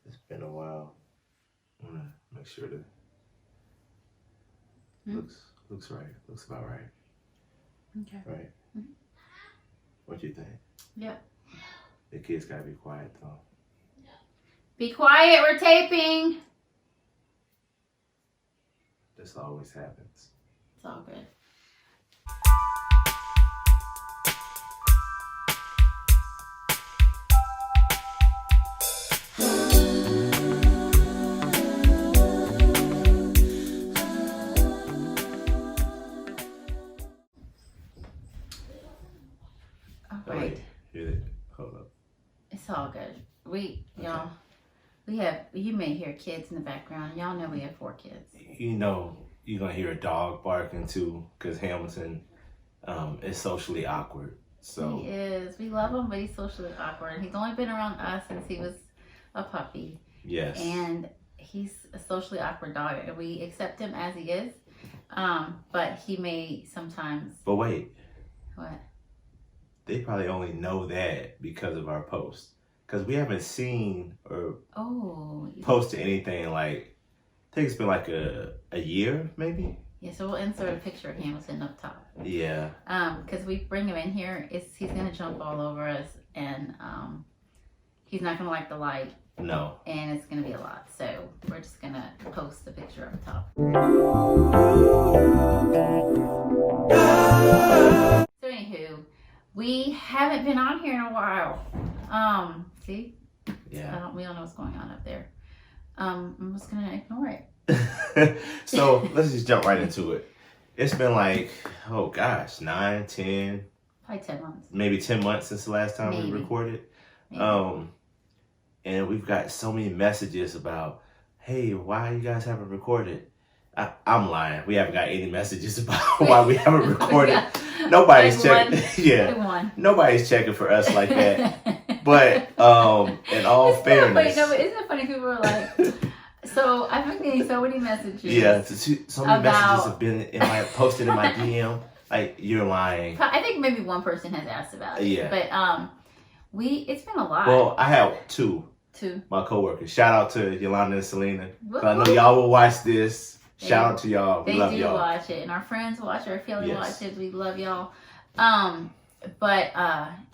It's been a while. I want to make sure that looks right. Looks about right. Okay. Right. Mm-hmm. What do you think? Yep. The kids gotta be quiet though. Be quiet. We're taping. This always happens. It's all good. All right. Hold up. It's all good. Y'all, you may hear kids in the background. Y'all know we have 4 kids. You know, you're gonna hear a dog barking too, because Hamilton is socially awkward. So He is. We love him, but he's socially awkward. He's only been around us since he was a puppy. yes. And he's a socially awkward dog, and we accept him as he is. But he may sometimes. But wait, What? they probably only know that because of our posts. Because we haven't seen or posted anything like, I think it's been like a year maybe. Yeah, so we'll insert a picture of Hamilton up top. Yeah. Because we bring him in here, he's gonna jump all over us, and he's not gonna like the light. No. And it's gonna be a lot, so we're just gonna post the picture up top. So anywho, we haven't been on here in a while. See? Yeah. We don't know what's going on up there. I'm just gonna ignore it. So let's just jump right into it. It's been like, oh gosh, 9, 10, Probably 10 months. maybe 10 months since the last time we recorded. Maybe. And we've got so many messages about, hey, why you guys haven't recorded? I'm lying. We haven't got any messages about why we haven't recorded. Yeah. Nobody's Like checking. Yeah. Nobody's checking for us like that. But in all fairness. No, but isn't it funny? People are like, so I've been getting so many messages. Yeah, so many messages have been posted in my DM. Like, you're lying. I think maybe one person has asked about it. Yeah. But it's been a lot. Well, I have two. My coworkers. Shout out to Yolanda and Selena. I know y'all will watch this. Shout out to y'all. We love y'all. They do watch it, and our friends watch it. Our family watches. We love y'all.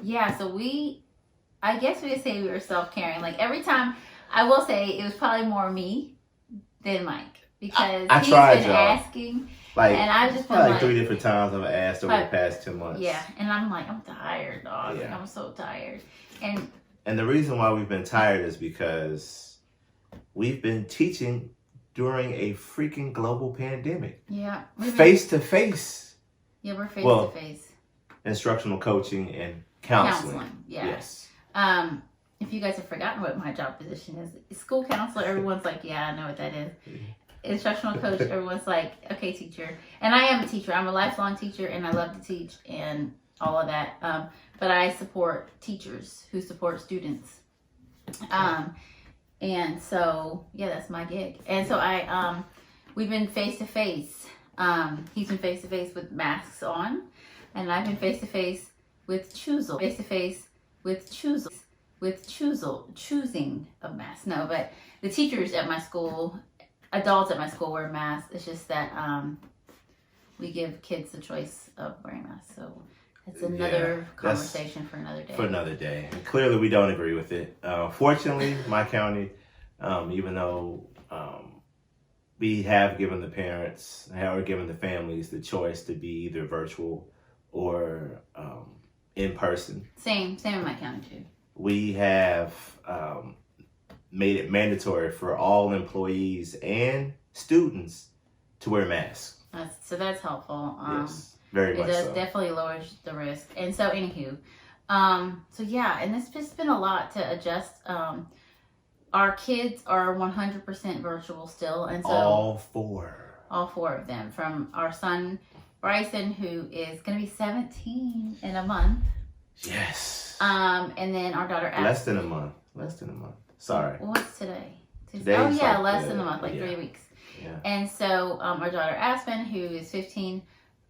Yeah. So I guess we would say we were self-caring. Like every time, I will say it was probably more me than Mike, because I he's tried, been y'all. asking. Like, and I've just been like 3 different times I've asked over the past 10 months. Yeah, and I'm like, I'm tired, dog. Yeah. I'm so tired. And the reason why we've been tired is because we've been teaching during a freaking global pandemic. Yeah. Face to face. Yeah, we're face to face. Instructional coaching and counseling. Yeah. Yes. If you guys have forgotten what my job position is, school counselor, everyone's like, yeah, I know what that is. Instructional coach, everyone's like, okay, teacher. And I am a teacher. I'm a lifelong teacher, and I love to teach and all of that. But I support teachers who support students. And so, yeah, that's my gig. And so we've been face to face. He's been face to face with masks on, and I've been face to face with choosing. Face to face with choosing a mask. No, but the teachers at my school, adults at my school wear masks. It's just that we give kids the choice of wearing masks. So it's another conversation for another day. For another day. And clearly, we don't agree with it. Fortunately, my county, even though we have given the parents or given the families the choice to be either virtual or in person. Same in my county too. We have made it mandatory for all employees and students to wear masks. That's helpful. Yes, very much so. It definitely lowers the risk. And so, anywho, so yeah, and it's just been a lot to adjust. Our kids are 100% virtual still, and so all four of them, from our son Bryson, who is going to be 17 in a month. Yes. And then our daughter Ashley. Less than a month. Sorry. What's today? Today's less than a month, like 3 weeks. Yeah. And so our daughter Aspen, who is 15,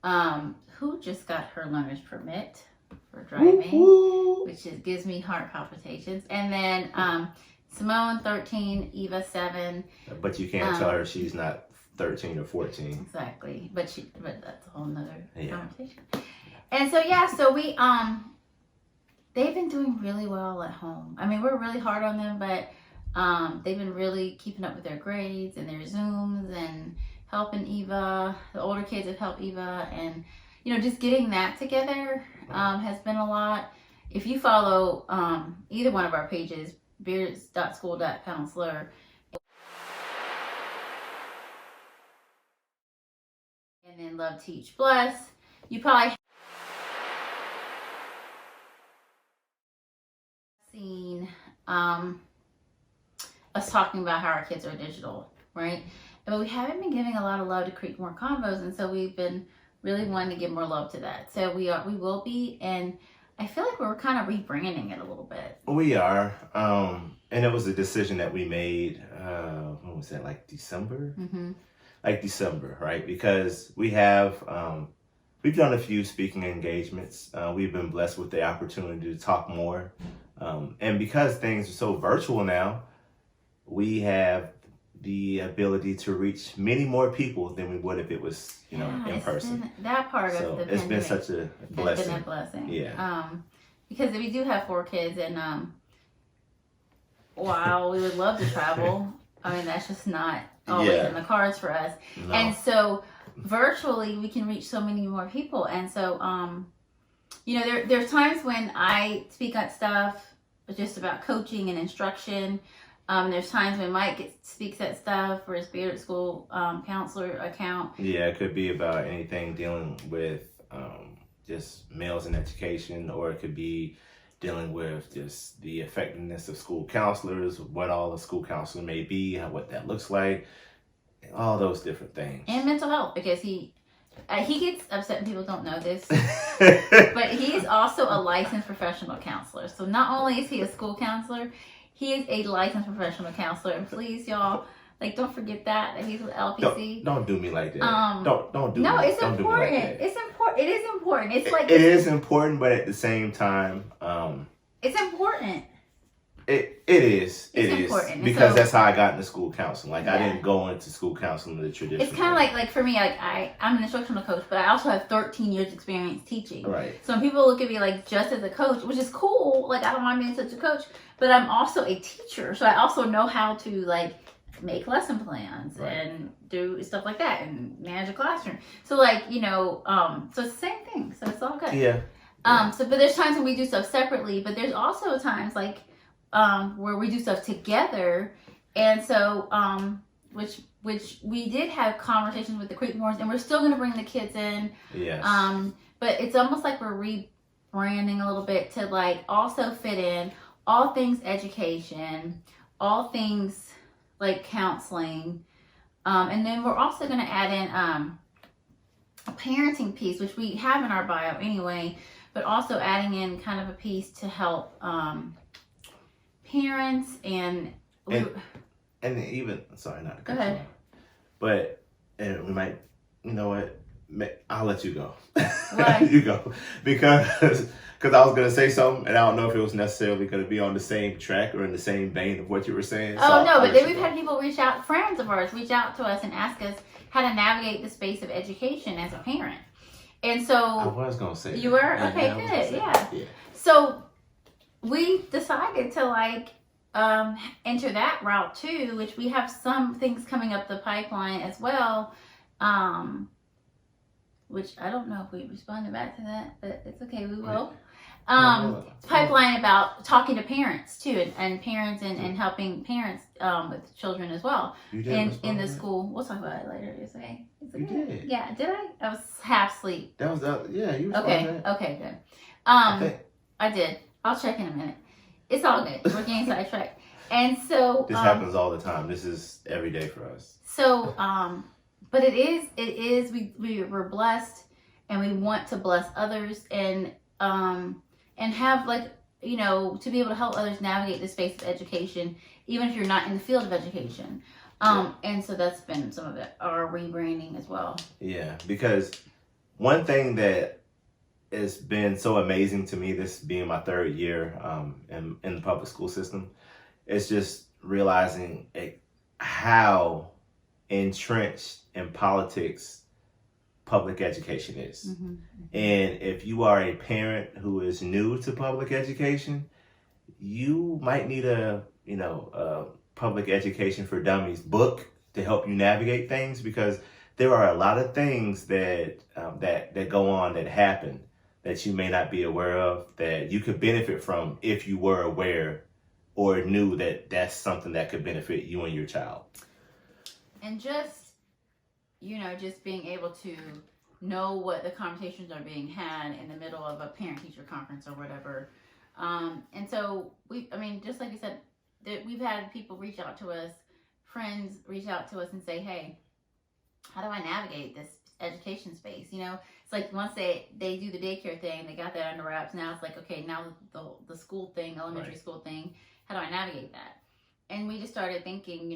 who just got her learner's permit for driving, which gives me heart palpitations. And then Simone 13, Eva 7. But you can't tell her she's not 13 or 14. Exactly. But that's a whole nother conversation. And so we they've been doing really well at home. I mean, we're really hard on them, but they've been really keeping up with their grades and their Zooms and helping Eva. The older kids have helped Eva, and just getting that together has been a lot. If you follow either one of our pages, beards.school.counselor, and then Love, Teach, Bless, you probably seen us talking about how our kids are digital, right? But we haven't been giving a lot of love to Creekmore Convos, and so we've been really wanting to give more love to that. So we will be, and I feel like we're kind of rebranding it a little bit. We are, and it was a decision that we made. When was that? Like December? Mm-hmm. Like December, right? Because we have we've done a few speaking engagements. We've been blessed with the opportunity to talk more, and because things are so virtual now, we have the ability to reach many more people than we would if it was, in person. That part so of the it's pandemic been such a blessing. It's been a blessing. Yeah. Because we do have 4 kids, and while we would love to travel, I mean that's just not always in the cards for us. No. And so virtually we can reach so many more people. And so there's times when I speak on stuff just about coaching and instruction. There's times when Mike speaks at stuff for his Spirit School counselor account. Yeah, it could be about anything dealing with just males in education, or it could be dealing with just the effectiveness of school counselors, what all a school counselor may be, what that looks like, all those different things. And mental health, because he gets upset when people don't know this, but he is also a licensed professional counselor. So not only is he a school counselor, he is a licensed professional counselor. And please, y'all, don't forget that he's with LPC. Don't do me like that. Don't do no, me. it's don't important. Do me like that. It's important. It is important. It's like it is important, but at the same time, it's important. It is. It's it important. is because so, that's how I got into school counseling. I didn't go into school counseling the traditional. It's kind of like for me, I'm an instructional coach, but I also have 13 years experience teaching. Right. So when people look at me just as a coach, which is cool, I don't mind being such a coach, but I'm also a teacher, so I also know how to make lesson plans and do stuff like that and manage a classroom. So so it's the same thing. So it's all good. Yeah. But there's times when we do stuff separately, but there's also times where we do stuff together, and so which we did have conversations with the Creekmores, and we're still going to bring the kids in. Yes. But it's almost like we're rebranding a little bit to also fit in all things education, all things counseling, and then we're also going to add in a parenting piece, which we have in our bio anyway, but also adding in kind of a piece to help parents and even sorry not to cut go ahead. you off, but we might, I'll let you go. Why? You go because I was gonna say something and I don't know if it was necessarily gonna be on the same track or in the same vein of what you were saying. Oh no, but then we've had people friends of ours reach out to us and ask us how to navigate the space of education as a parent. And so I was gonna say you that. were okay, good, yeah. So we decided to enter that route too, which we have some things coming up the pipeline as well, which I don't know if we responded back to that, but it's okay, we will. Pipeline about talking to parents too, and parents and helping parents with children as well. You did in the school. We'll talk about it later. It's okay. It's okay. You did. Yeah, did I? I was half asleep. That was yeah. You Okay. Okay. Good. I did. I'll check in a minute. It's all good. We're getting sidetracked. And so this happens all the time. This is every day for us. So but it is we're blessed, and we want to bless others and have to be able to help others navigate the space of education, even if you're not in the field of education. And so that's been some of our rebranding as well. Yeah, because one thing that has been so amazing to me, this being my 3rd year in the public school system, it's just realizing how entrenched in politics public education is. Mm-hmm. And if you are a parent who is new to public education, you might need a public education for dummies book to help you navigate things, because there are a lot of things that that go on, that happen, that you may not be aware of, that you could benefit from if you were aware or knew that that's something that could benefit you and your child. And just, just being able to know what the conversations are being had in the middle of a parent-teacher conference or whatever. And so, just like you said, we've had people reach out to us, friends reach out to us and say, hey, how do I navigate this education space? It's like once they do the daycare thing, they got that under wraps. Now it's like, okay, now the school thing, elementary school thing, how do I navigate that? And we just started thinking,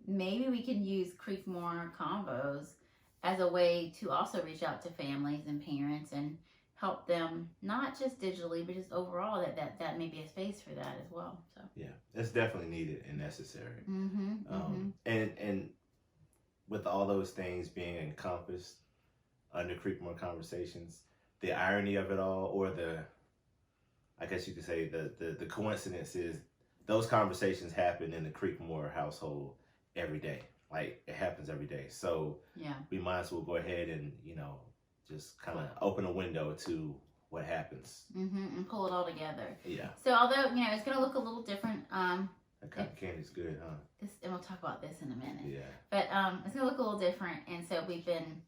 maybe we can use Creekmore Convos as a way to also reach out to families and parents and help them, not just digitally, but just overall, that may be a space for that as well. So yeah, that's definitely needed and necessary. And with all those things being encompassed under Creekmore Conversations, the irony of it all, or I guess you could say the coincidence, is those conversations happen in the Creekmore household every day. Like, it happens every day. So yeah, we might as well go ahead and just kind of open a window to what happens. And pull it all together. Yeah. So although, it's going to look a little different. That cotton candy's good, huh? And we'll talk about this in a minute. Yeah. But it's going to look a little different. And so we've been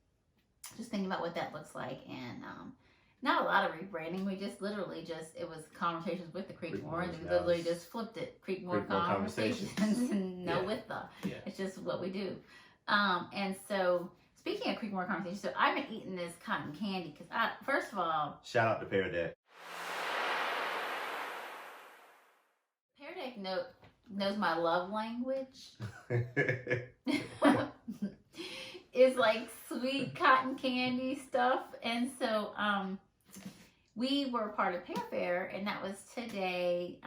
just thinking about what that looks like. And not a lot of rebranding. We just literally it was conversations with the Creekmore. And we literally just flipped it. Creekmore Conversations. And with the. Yeah. It's just what we do. And so, speaking of Creekmore Conversations, so I've been eating this cotton candy because first of all, shout out to Pear Fair. Pear knows my love language. It's like sweet cotton candy stuff. And so we were part of Pear Fair, and that was today.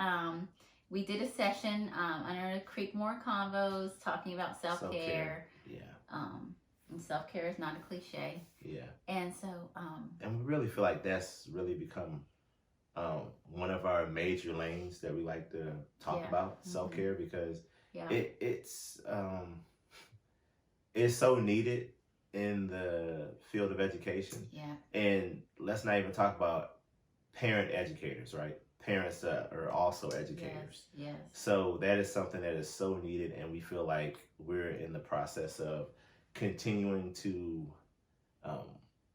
We did a session under the Creekmore Convos talking about self-care. Yeah. And self-care is not a cliche. Yeah. And so and we really feel like that's really become one of our major lanes that we like to talk about, self-care, because it's so needed in the field of education. Yeah. And let's not even talk about parent educators, right? Parents are also educators. Yes. So that is something that is so needed, and we feel like we're in the process of continuing to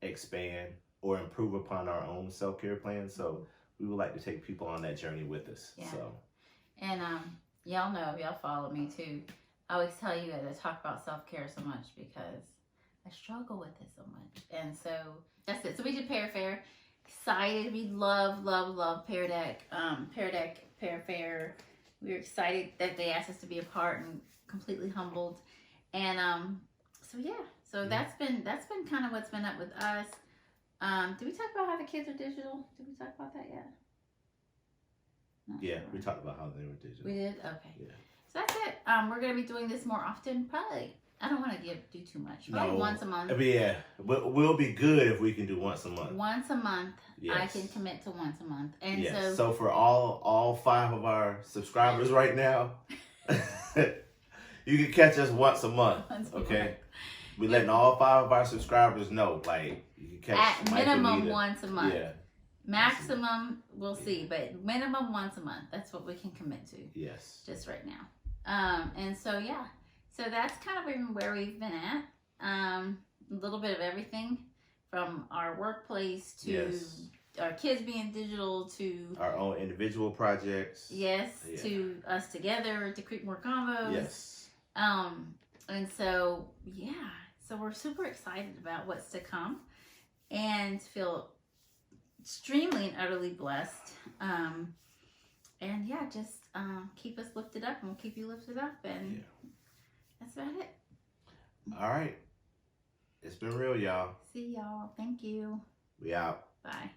expand or improve upon our own self-care plan. So we would like to take people on that journey with us. Yeah. So, and y'all know, if y'all follow me too, I always tell you that I talk about self-care so much because I struggle with it so much. And so that's it. So we did Pear Fair. Excited. We love Pear Fair. We were excited that they asked us to be a part, and completely humbled. And so that's been kind of what's been up with us. Did we talk about how the kids are digital? Did we talk about that yet? Yeah, we talked about how they were digital. We did? Okay. Yeah. So that's it. We're going to be doing this more often. Probably, I don't want to do too much. Probably once a month. But yeah, we'll be good if we can do once a month. Once a month. Yes. I can commit to once a month. And yes. So for all 5 of our subscribers right now, you can catch us once a month. Okay? We're letting all 5 of our subscribers know, like, you can catch at minimum once a month. Yeah. Maximum, we'll see, but minimum once a month. That's what we can commit to. Yes. Just right now. And so so that's kind of where we've been at. A little bit of everything, from our workplace to our kids being digital to our own individual projects. Yes. Yeah. To us together, to Creekmore Convos. Yes. And so so we're super excited about what's to come, and feel extremely and utterly blessed. And just keep us lifted up, and we'll keep you lifted up, and that's about it. All right. It's been real, y'all. See y'all. Thank you. We out. Bye.